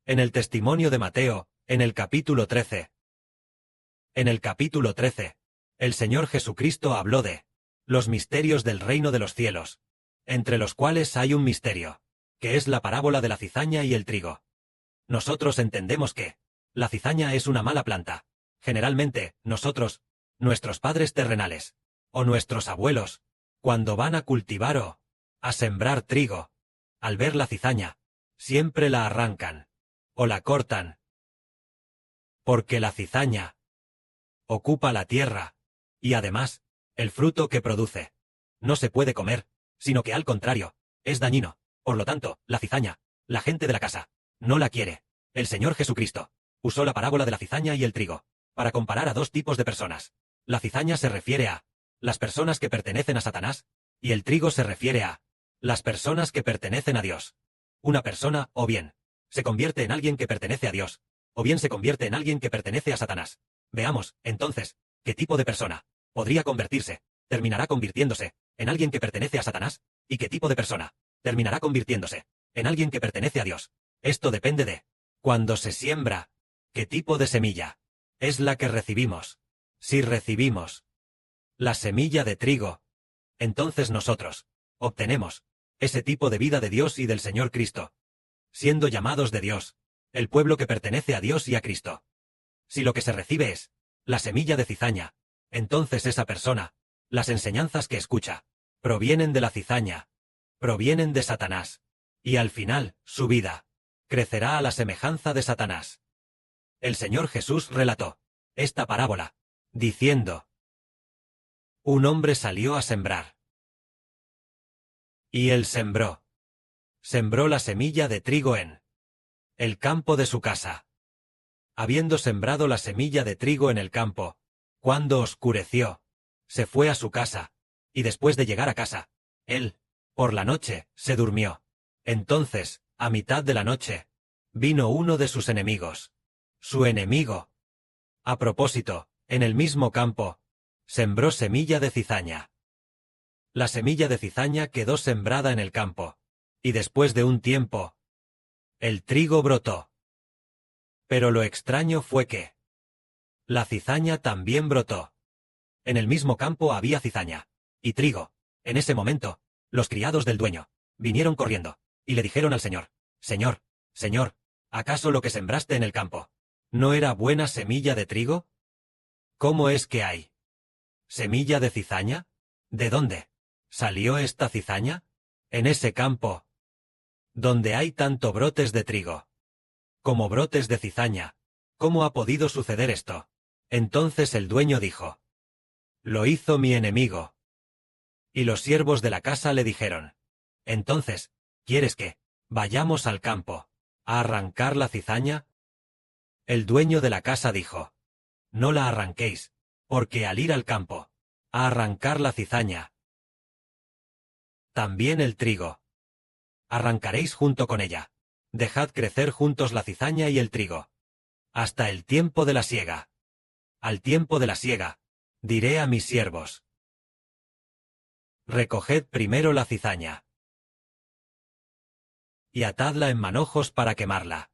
En el testimonio de Mateo, en el capítulo 13. En el capítulo 13, el Señor Jesucristo habló de los misterios del reino de los cielos, entre los cuales hay un misterio, que es la parábola de la cizaña y el trigo. Nosotros entendemos que la cizaña es una mala planta. Generalmente, nosotros, nuestros padres terrenales, o nuestros abuelos, cuando van a cultivar o a sembrar trigo, al ver la cizaña, siempre la arrancan, o la cortan, porque la cizaña ocupa la tierra, y además, el fruto que produce no se puede comer, sino que al contrario, es dañino. Por lo tanto, la cizaña, la gente de la casa, no la quiere. El Señor Jesucristo usó la parábola de la cizaña y el trigo para comparar a dos tipos de personas. La cizaña se refiere a las personas que pertenecen a Satanás, y el trigo se refiere a las personas que pertenecen a Dios. Una persona, o bien, se convierte en alguien que pertenece a Dios, o bien se convierte en alguien que pertenece a Satanás. Veamos, entonces, qué tipo de persona podría convertirse, terminará convirtiéndose, en alguien que pertenece a Satanás, y qué tipo de persona terminará convirtiéndose en alguien que pertenece a Dios. Esto depende de cuando se siembra, qué tipo de semilla es la que recibimos. Si recibimos la semilla de trigo, entonces nosotros obtenemos ese tipo de vida de Dios y del Señor Cristo, siendo llamados de Dios, el pueblo que pertenece a Dios y a Cristo. Si lo que se recibe es la semilla de cizaña, entonces esa persona, las enseñanzas que escucha, provienen de la cizaña, provienen de Satanás, y al final, su vida crecerá a la semejanza de Satanás. El Señor Jesús relató esta parábola, diciendo: un hombre salió a sembrar. Y él sembró la semilla de trigo en el campo de su casa. Habiendo sembrado la semilla de trigo en el campo, cuando oscureció, se fue a su casa, y después de llegar a casa, él, por la noche, se durmió. Entonces, a mitad de la noche, vino uno de sus enemigos. Su enemigo, a propósito, en el mismo campo, sembró semilla de cizaña. La semilla de cizaña quedó sembrada en el campo, y después de un tiempo, el trigo brotó. Pero lo extraño fue que la cizaña también brotó. En el mismo campo había cizaña y trigo. En ese momento, los criados del dueño vinieron corriendo, y le dijeron al Señor: Señor, Señor, ¿acaso lo que sembraste en el campo no era buena semilla de trigo? ¿Cómo es que hay semilla de cizaña? ¿De dónde salió esta cizaña? En ese campo, donde hay tanto brotes de trigo como brotes de cizaña, ¿cómo ha podido suceder esto? Entonces el dueño dijo: lo hizo mi enemigo. Y los siervos de la casa le dijeron: entonces, ¿quieres que vayamos al campo a arrancar la cizaña? El dueño de la casa dijo: no la arranquéis, porque al ir al campo a arrancar la cizaña, también el trigo arrancaréis junto con ella. Dejad crecer juntos la cizaña y el trigo, hasta el tiempo de la siega. Al tiempo de la siega, diré a mis siervos: recoged primero la cizaña, y atadla en manojos para quemarla.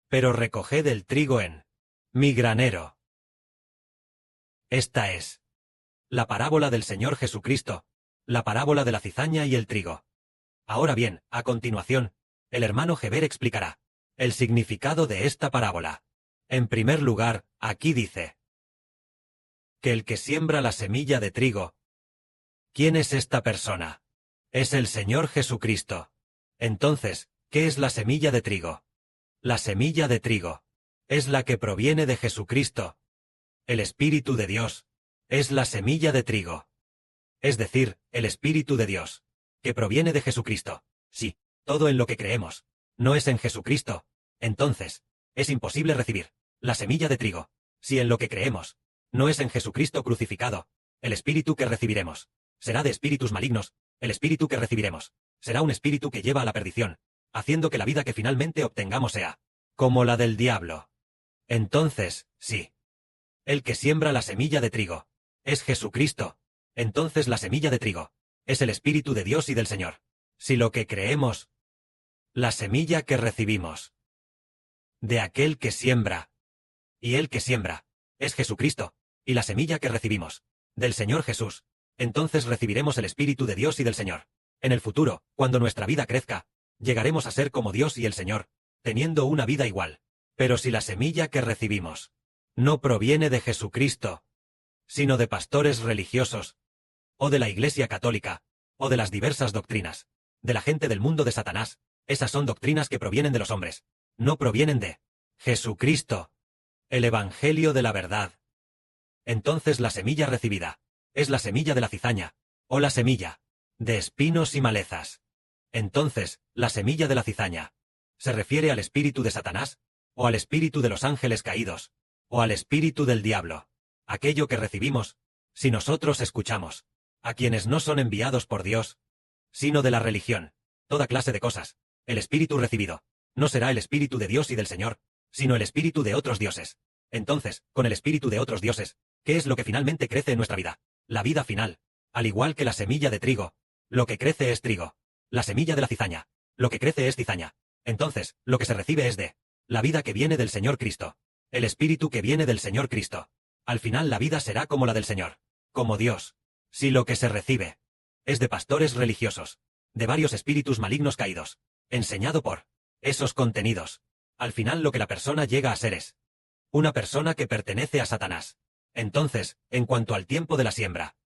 Pero recoged el trigo en mi granero. Esta es la parábola del Señor Jesucristo, la parábola de la cizaña y el trigo. Ahora bien, a continuación, el hermano Geber explicará el significado de esta parábola. En primer lugar, aquí dice que el que siembra la semilla de trigo. ¿Quién es esta persona? Es el Señor Jesucristo. Entonces, ¿qué es la semilla de trigo? La semilla de trigo es la que proviene de Jesucristo. El Espíritu de Dios es la semilla de trigo. Es decir, el Espíritu de Dios, que proviene de Jesucristo. Sí, todo en lo que creemos no es en Jesucristo, entonces, es imposible recibir la semilla de trigo. Si en lo que creemos no es en Jesucristo crucificado, el espíritu que recibiremos será de espíritus malignos. El espíritu que recibiremos será un espíritu que lleva a la perdición, haciendo que la vida que finalmente obtengamos sea como la del diablo. Entonces, sí, el que siembra la semilla de trigo es Jesucristo. Entonces la semilla de trigo es el Espíritu de Dios y del Señor. Si lo que creemos, la semilla que recibimos, de aquel que siembra. Y el que siembra es Jesucristo, y la semilla que recibimos del Señor Jesús. Entonces recibiremos el Espíritu de Dios y del Señor. En el futuro, cuando nuestra vida crezca, llegaremos a ser como Dios y el Señor, teniendo una vida igual. Pero si la semilla que recibimos no proviene de Jesucristo, sino de pastores religiosos, o de la Iglesia Católica, o de las diversas doctrinas, de la gente del mundo de Satanás, esas son doctrinas que provienen de los hombres, no provienen de Jesucristo, el Evangelio de la verdad. Entonces la semilla recibida es la semilla de la cizaña, o la semilla de espinos y malezas. Entonces, la semilla de la cizaña se refiere al espíritu de Satanás, o al espíritu de los ángeles caídos, o al espíritu del diablo, aquello que recibimos, si nosotros escuchamos a quienes no son enviados por Dios, sino de la religión, toda clase de cosas. El espíritu recibido no será el espíritu de Dios y del Señor, sino el espíritu de otros dioses. Entonces, con el espíritu de otros dioses, ¿qué es lo que finalmente crece en nuestra vida? La vida final. Al igual que la semilla de trigo, lo que crece es trigo. La semilla de la cizaña, lo que crece es cizaña. Entonces, lo que se recibe es de la vida que viene del Señor Cristo, el espíritu que viene del Señor Cristo. Al final la vida será como la del Señor, como Dios. Si lo que se recibe es de pastores religiosos, de varios espíritus malignos caídos, enseñado por esos contenidos, al final lo que la persona llega a ser es una persona que pertenece a Satanás. Entonces, en cuanto al tiempo de la siembra,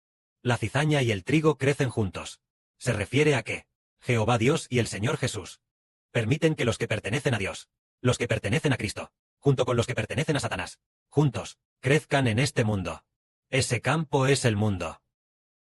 la cizaña y el trigo crecen juntos. Se refiere a que Jehová Dios y el Señor Jesús permiten que los que pertenecen a Dios, los que pertenecen a Cristo, junto con los que pertenecen a Satanás, juntos, crezcan en este mundo. Ese campo es el mundo.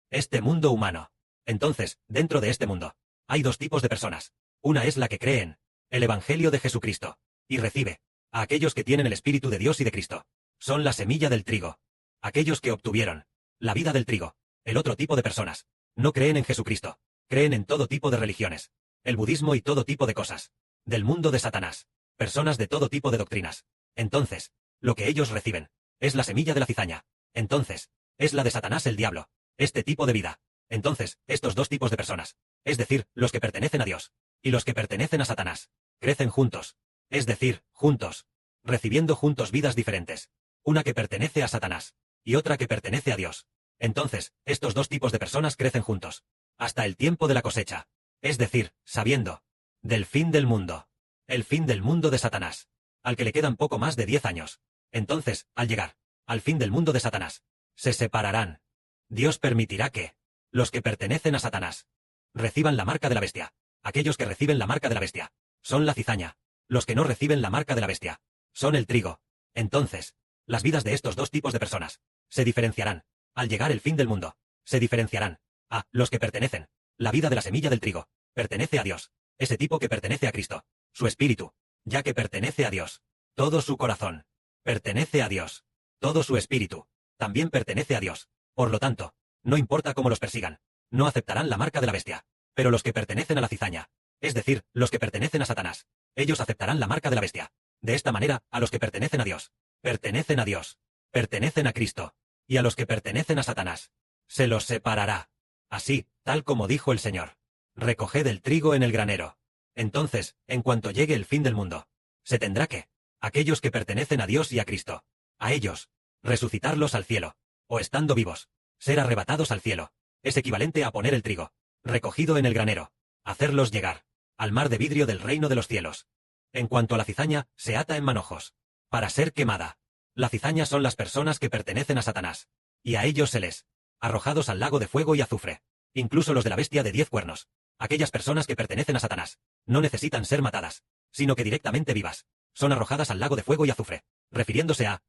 Este mundo humano. Entonces, dentro de este mundo, hay dos tipos de personas. Una es la que cree en el Evangelio de Jesucristo, y recibe a aquellos que tienen el Espíritu de Dios y de Cristo. Son la semilla del trigo. Aquellos que obtuvieron la vida del trigo. El otro tipo de personas no creen en Jesucristo. Creen en todo tipo de religiones, el budismo y todo tipo de cosas, del mundo de Satanás, personas de todo tipo de doctrinas. Entonces, lo que ellos reciben es la semilla de la cizaña. Entonces, es la de Satanás el diablo, este tipo de vida. Entonces, estos dos tipos de personas, es decir, los que pertenecen a Dios y los que pertenecen a Satanás, crecen juntos, es decir, juntos, recibiendo juntos vidas diferentes, una que pertenece a Satanás y otra que pertenece a Dios. Entonces, estos dos tipos de personas crecen juntos, hasta el tiempo de la cosecha, es decir, sabiendo del fin del mundo, el fin del mundo de Satanás, al que le quedan poco más de 10 años. Entonces, al llegar al fin del mundo de Satanás, se separarán. Dios permitirá que los que pertenecen a Satanás reciban la marca de la bestia. Aquellos que reciben la marca de la bestia son la cizaña. Los que no reciben la marca de la bestia son el trigo. Entonces, las vidas de estos dos tipos de personas se diferenciarán. Al llegar el fin del mundo, se diferenciarán. A los que pertenecen. La vida de la semilla del trigo pertenece a Dios. Ese tipo que pertenece a Cristo. Su espíritu, ya que pertenece a Dios. Todo su corazón pertenece a Dios. Todo su espíritu también pertenece a Dios. Por lo tanto, no importa cómo los persigan, no aceptarán la marca de la bestia. Pero los que pertenecen a la cizaña, es decir, los que pertenecen a Satanás, ellos aceptarán la marca de la bestia. De esta manera, a los que pertenecen a Dios, pertenecen a Dios, pertenecen a Cristo, y a los que pertenecen a Satanás, se los separará. Así, tal como dijo el Señor. Recoged el trigo en el granero. Entonces, en cuanto llegue el fin del mundo, se tendrá que, aquellos que pertenecen a Dios y a Cristo, a ellos, resucitarlos al cielo, o estando vivos, ser arrebatados al cielo. Es equivalente a poner el trigo, recogido en el granero, hacerlos llegar al mar de vidrio del reino de los cielos. En cuanto a la cizaña, se ata en manojos, para ser quemada. La cizaña son las personas que pertenecen a Satanás, y a ellos se les arrojados al lago de fuego y azufre. Incluso los de la bestia de 10 cuernos. Aquellas personas que pertenecen a Satanás no necesitan ser matadas, sino que directamente vivas son arrojadas al lago de fuego y azufre, refiriéndose a,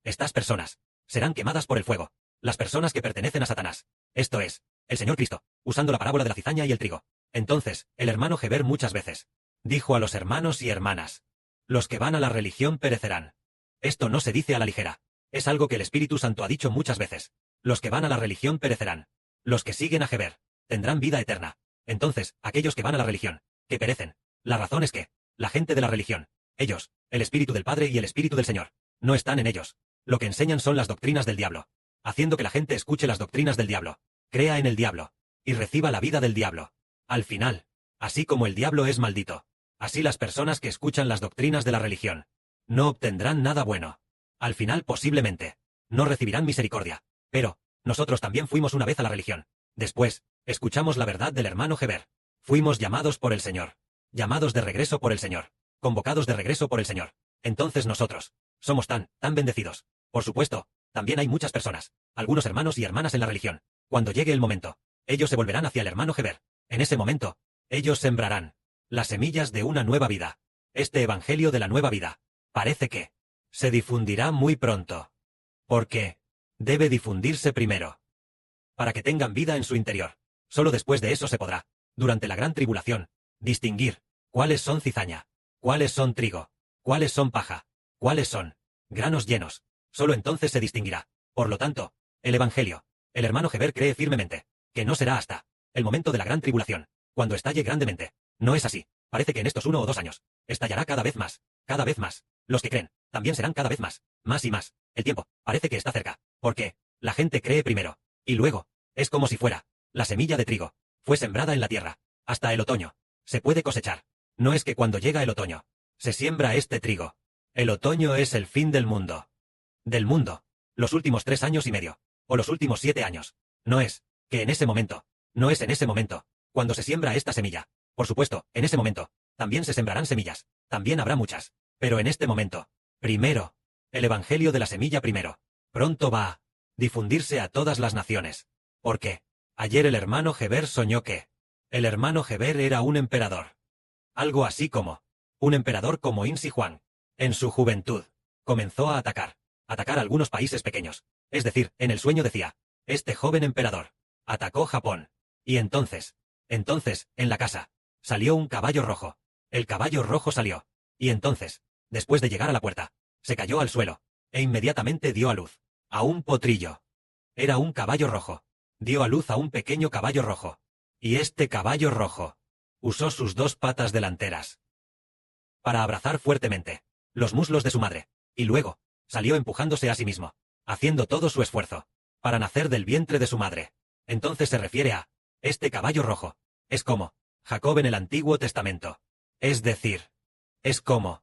estas personas serán quemadas por el fuego. Las personas que pertenecen a Satanás, esto es, el Señor Cristo, usando la parábola de la cizaña y el trigo. Entonces, el hermano Heber muchas veces dijo a los hermanos y hermanas, los que van a la religión perecerán. Esto no se dice a la ligera, es algo que el Espíritu Santo ha dicho muchas veces. Los que van a la religión perecerán. Los que siguen a Heber tendrán vida eterna. Entonces, aquellos que van a la religión, que perecen. La razón es que, la gente de la religión, ellos, el Espíritu del Padre y el Espíritu del Señor, no están en ellos. Lo que enseñan son las doctrinas del diablo, haciendo que la gente escuche las doctrinas del diablo, crea en el diablo, y reciba la vida del diablo. Al final, así como el diablo es maldito, así las personas que escuchan las doctrinas de la religión No obtendrán nada bueno. Al final posiblemente no recibirán misericordia. Pero, nosotros también fuimos una vez a la religión. Después, escuchamos la verdad del hermano Heber. Fuimos llamados por el Señor. Llamados de regreso por el Señor. Convocados de regreso por el Señor. Entonces nosotros somos tan bendecidos. Por supuesto, también hay muchas personas, algunos hermanos y hermanas en la religión. Cuando llegue el momento, ellos se volverán hacia el hermano Heber. En ese momento, ellos sembrarán las semillas de una nueva vida. Este evangelio de la nueva vida parece que se difundirá muy pronto. Porque debe difundirse primero. Para que tengan vida en su interior. Solo después de eso se podrá, durante la gran tribulación, distinguir cuáles son cizaña, cuáles son trigo, cuáles son paja, cuáles son granos llenos. Solo entonces se distinguirá. Por lo tanto, el evangelio, el hermano Heber cree firmemente que no será hasta el momento de la gran tribulación, cuando estalle grandemente. No es así. Parece que en estos 1 o 2 años estallará cada vez más, cada vez más. Los que creen también serán cada vez más y más. El tiempo parece que está cerca, porque la gente cree primero, y luego es como si fuera la semilla de trigo. Fue sembrada en la tierra. Hasta el otoño se puede cosechar. No es que cuando llega el otoño se siembra este trigo. El otoño es el fin del mundo. Del mundo. Los últimos 3 años y medio. O los últimos 7 años. No es que en ese momento. No es en ese momento cuando se siembra esta semilla. Por supuesto, en ese momento también se sembrarán semillas. También habrá muchas. Pero en este momento, primero, el evangelio de la semilla primero. Pronto va a difundirse a todas las naciones. Porque ayer el hermano Heber soñó que el hermano Heber era un emperador. Algo así como un emperador como Insi Huang. En su juventud, comenzó a atacar algunos países pequeños. Es decir, en el sueño decía, este joven emperador atacó Japón. Y entonces, en la casa, salió un caballo rojo. El caballo rojo salió. Y entonces, después de llegar a la puerta, se cayó al suelo, e inmediatamente dio a luz a un potrillo. Era un caballo rojo. Dio a luz a un pequeño caballo rojo. Y este caballo rojo usó sus 2 patas delanteras para abrazar fuertemente los muslos de su madre, y luego salió empujándose a sí mismo, haciendo todo su esfuerzo para nacer del vientre de su madre. Entonces se refiere a este caballo rojo. Es como Jacob en el Antiguo Testamento. Es decir, es como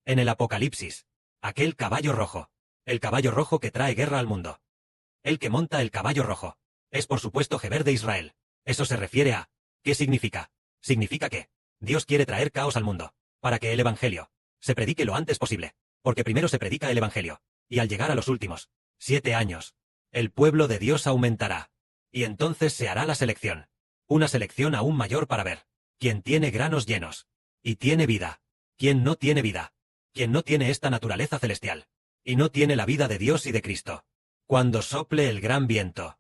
en el Apocalipsis, aquel caballo rojo, el caballo rojo que trae guerra al mundo. El que monta el caballo rojo es por supuesto Heber de Israel. Eso se refiere a ¿qué significa? Significa que Dios quiere traer caos al mundo, para que el evangelio se predique lo antes posible, porque primero se predica el evangelio, y al llegar a los últimos 7 años, el pueblo de Dios aumentará, y entonces se hará la selección, una selección aún mayor para ver quién tiene granos llenos, y tiene vida, quién no tiene vida, quién no tiene esta naturaleza celestial, y no tiene la vida de Dios y de Cristo. Cuando sople el gran viento,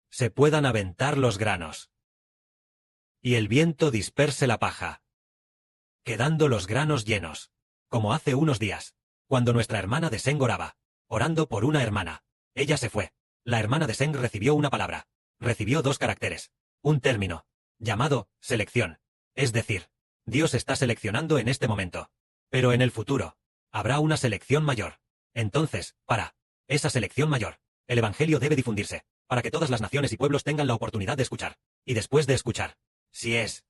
se puedan aventar los granos, y el viento disperse la paja, quedando los granos llenos, como hace unos días, cuando nuestra hermana de Seng oraba, orando por una hermana. Ella se fue. La hermana de Seng recibió una palabra, recibió 2 caracteres, un término, llamado selección. Es decir, Dios está seleccionando en este momento. Pero en el futuro, habrá una selección mayor. Entonces, para esa selección mayor, el evangelio debe difundirse, para que todas las naciones y pueblos tengan la oportunidad de escuchar. Y después de escuchar, si es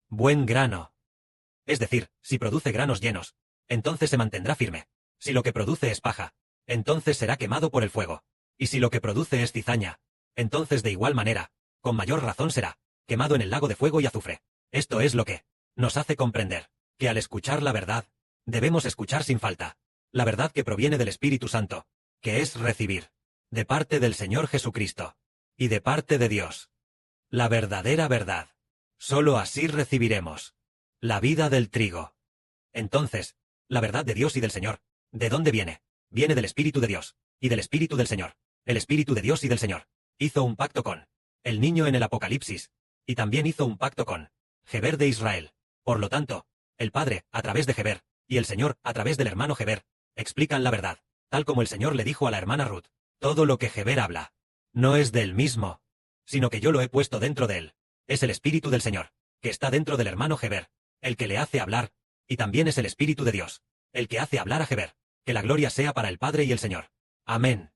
buen grano, es decir, si produce granos llenos, entonces se mantendrá firme. Si lo que produce es paja, entonces será quemado por el fuego. Y si lo que produce es cizaña, entonces de igual manera, con mayor razón será quemado en el lago de fuego y azufre. Esto es lo que nos hace comprender que al escuchar la verdad, debemos escuchar sin falta la verdad que proviene del Espíritu Santo, que es recibir de parte del Señor Jesucristo y de parte de Dios la verdadera verdad. Solo así recibiremos la vida del trigo. Entonces, la verdad de Dios y del Señor, ¿de dónde viene? Viene del Espíritu de Dios y del Espíritu del Señor. El Espíritu de Dios y del Señor hizo un pacto con el niño en el Apocalipsis, y también hizo un pacto con Heber de Israel. Por lo tanto, el Padre, a través de Heber, y el Señor, a través del hermano Heber, explican la verdad, tal como el Señor le dijo a la hermana Ruth. Todo lo que Heber habla no es de él mismo, sino que yo lo he puesto dentro de él. Es el Espíritu del Señor, que está dentro del hermano Heber, el que le hace hablar, y también es el Espíritu de Dios, el que hace hablar a Heber. Que la gloria sea para el Padre y el Señor. Amén.